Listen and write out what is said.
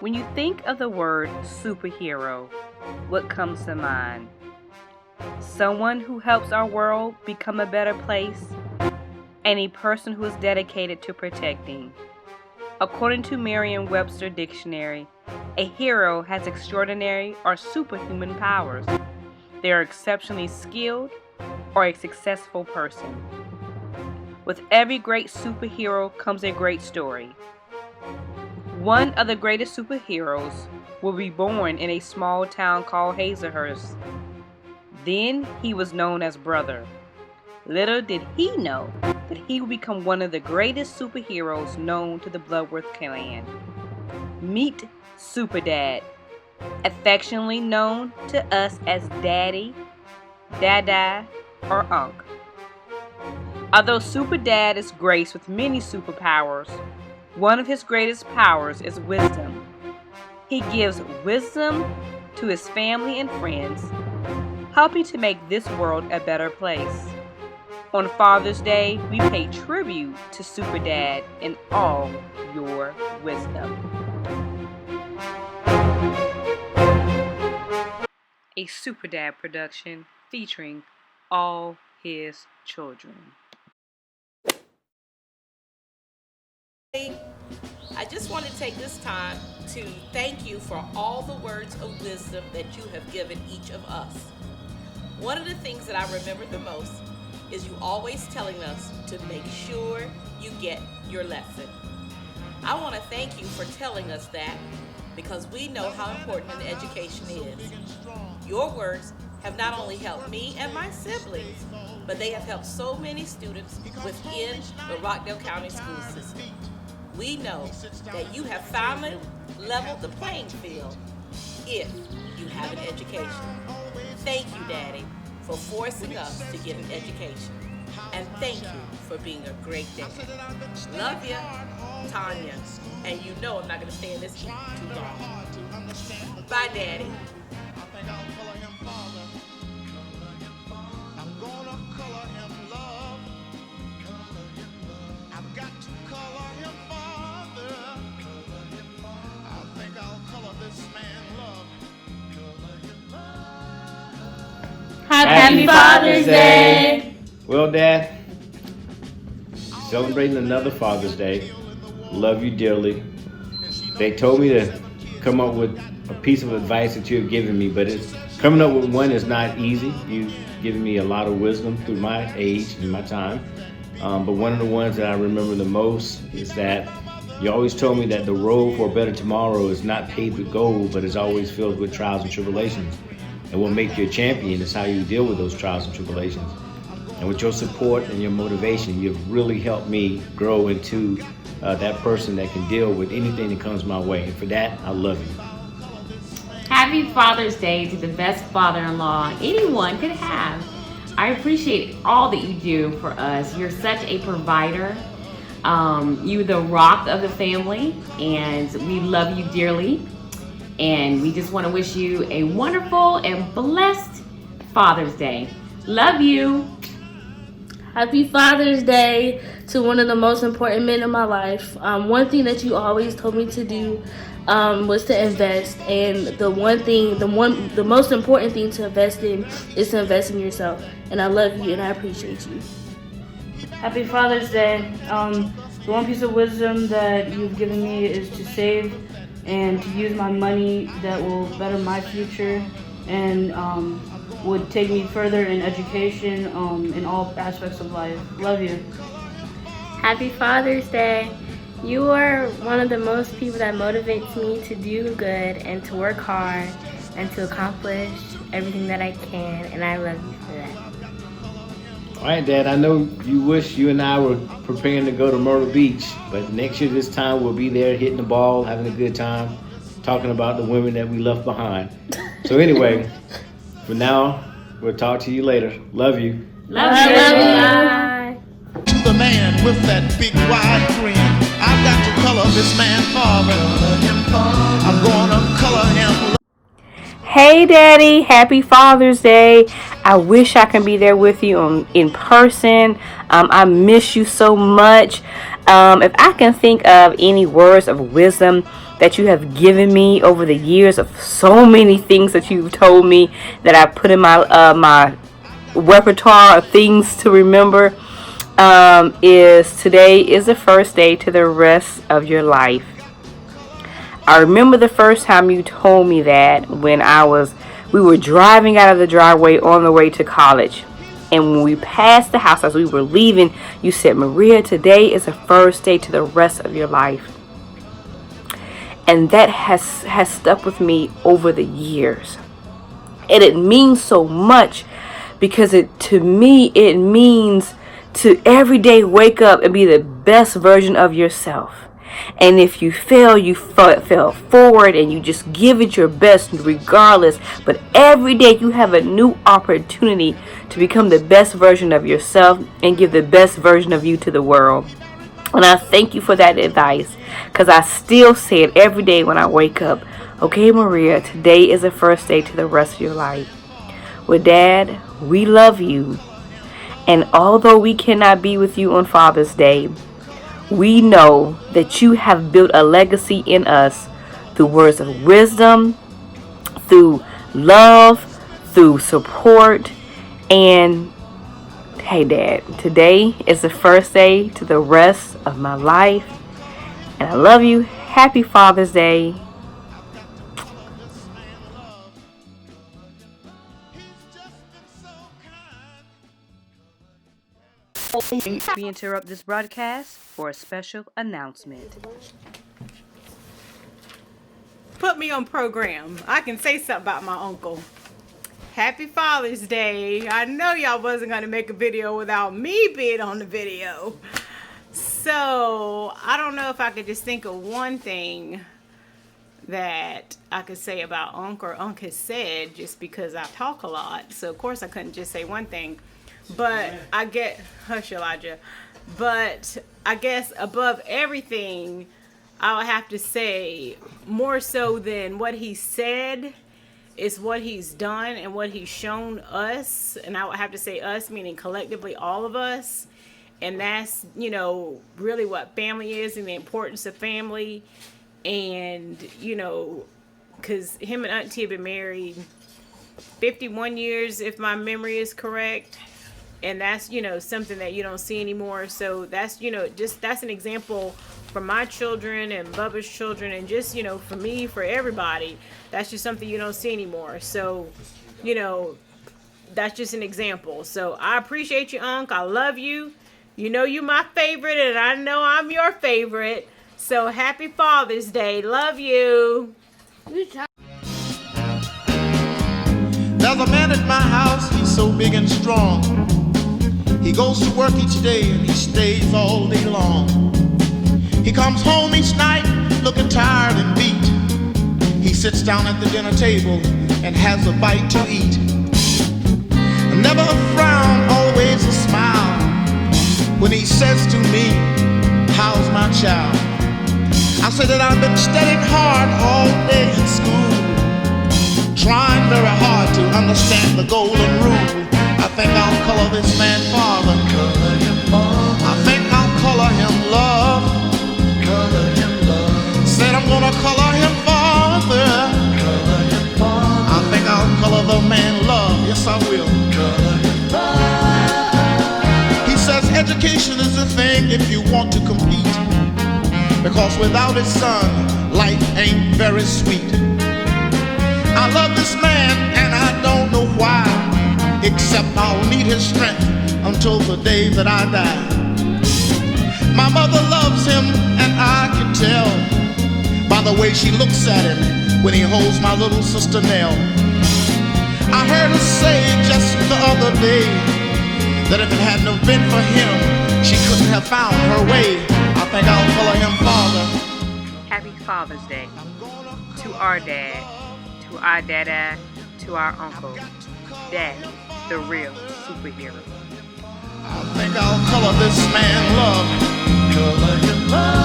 When you think of the word superhero, what comes to mind? Someone who helps our world become a better place, and a person who is dedicated to protecting. According to Merriam-Webster Dictionary, a hero has extraordinary or superhuman powers. They are exceptionally skilled or a successful person. With every great superhero comes a great story. One of the greatest superheroes will be born in a small town called Hazelhurst. Then he was known as Brother. Little did he know that he would become one of the greatest superheroes known to the Bloodworth clan. Meet Superdad, affectionately known to us as Daddy, Dada, or Unc. Although Superdad is graced with many superpowers, one of his greatest powers is wisdom. He gives wisdom to his family and friends, helping to make this world a better place. On Father's Day, we pay tribute to Superdad in all your wisdom. A Superdad production featuring all his children. I just want to take this time to thank you for all the words of wisdom that you have given each of us. One of the things that I remember the most is you always telling us to make sure you get your lesson. I want to thank you for telling us that because we know how important an education is. Your words have not only helped me and my siblings, but they have helped so many students within the Rockdale County school system. We know that you have finally leveled the playing field if you have an education. Thank you, Daddy, for forcing us to get an education. And thank you for being a great dad. Love you, Tanya. And you know I'm not going to stay in this heat too long. Bye, Daddy. Happy Father's Day! Well, Dad, celebrating another Father's Day. Love you dearly. They told me to come up with a piece of advice that you have given me, but coming up with one is not easy. You've given me a lot of wisdom through my age and my time. But one of the ones that I remember the most is that you always told me that the road for a better tomorrow is not paved with gold, but is always filled with trials and tribulations. And what makes you a champion is how you deal with those trials and tribulations. And with your support and your motivation, you've really helped me grow into that person that can deal with anything that comes my way. And for that, I love you. Happy Father's Day to the best father-in-law anyone could have. I appreciate all that you do for us. You're such a provider. You're the rock of the family, and we love you dearly. And we just want to wish you a wonderful and blessed Father's Day. Love you. Happy Father's Day to one of the most important men in my life. One thing that you always told me to do was to invest, and the most important thing to invest in is to invest in yourself. And I love you and I appreciate you. Happy Father's Day. The one piece of wisdom that you've given me is to save and to use my money that will better my future and would take me further in education in all aspects of life. Love you. Happy Father's Day. You are one of the most people that motivates me to do good and to work hard and to accomplish everything that I can, and I love you for that. All right, Dad, I know you wish you and I were preparing to go to Myrtle Beach, but next year this time we'll be there hitting the ball, having a good time, talking about the women that we left behind. So anyway, for now, we'll talk to you later. Love you. Love you. Bye. The man with that big wide grin. I've got to color this man father. I'm gonna color him. Hey Daddy, happy Father's Day. I wish I can be there with you in person. I miss you so much. If I can think of any words of wisdom that you have given me over the years of so many things that you've told me that I put in my repertoire of things to remember, is today is the first day to the rest of your life. I remember the first time you told me that when we were driving out of the driveway on the way to college. And when we passed the house as we were leaving, you said, Maria, today is the first day to the rest of your life. And that has stuck with me over the years. And it means so much because to me, it means to every day wake up and be the best version of yourself. And if you fail, you fell forward and you just give it your best regardless. But every day you have a new opportunity to become the best version of yourself and give the best version of you to the world. And I thank you for that advice, because I still say it every day when I wake up. Okay, Maria, today is the first day to the rest of your life. Well, Dad, we love you. And although we cannot be with you on Father's Day, we know that you have built a legacy in us through words of wisdom, through love, through support. And hey, Dad, today is the first day to the rest of my life. And I love you. Happy Father's Day. We interrupt this broadcast for a special announcement. Put me on program. I can say something about my uncle. Happy Father's Day. I know y'all wasn't going to make a video without me being on the video. So, I don't know if I could just think of one thing that I could say about Unc, or Unc has said, just because I talk a lot. So, of course, I couldn't just say one thing. But I get, hush Elijah, but I guess above everything, I would have to say, more so than what he said, is what he's done and what he's shown us. And I would have to say us, meaning collectively all of us. And that's, you know, really what family is and the importance of family. And, you know, because him and Auntie have been married 51 years, if my memory is correct. And that's, you know, something that you don't see anymore. So that's, you know, just that's an example for my children and Bubba's children, and just, you know, for me, for everybody. That's just something you don't see anymore. So, you know, that's just an example. So I appreciate you, Unc. I love you. You know you're my favorite, and I know I'm your favorite. So happy Father's Day. Love you. There's a man at my house, he's so big and strong. He goes to work each day and he stays all day long. He comes home each night looking tired and beat. He sits down at the dinner table and has a bite to eat. Never a frown, always a smile when he says to me, how's my child? I said that I've been studying hard all day in school, trying very hard to understand the golden rule. I think I'll color this man father. I think I'll color him love. Said I'm gonna color him father. I think I'll color the man love. Yes, I will. He says education is the thing if you want to compete, because without it, son, life ain't very sweet. I love this man and I don't know why, except I'll need his strength until the day that I die. My mother loves him and I can tell by the way she looks at him when he holds my little sister Nell. I heard her say just the other day that if it hadn't have been for him, she couldn't have found her way. I think I'll color him father. Happy Father's Day to our dad, to our dada, to our uncle, Daddy, the real superhero. I think I'll color this man love. Color him love.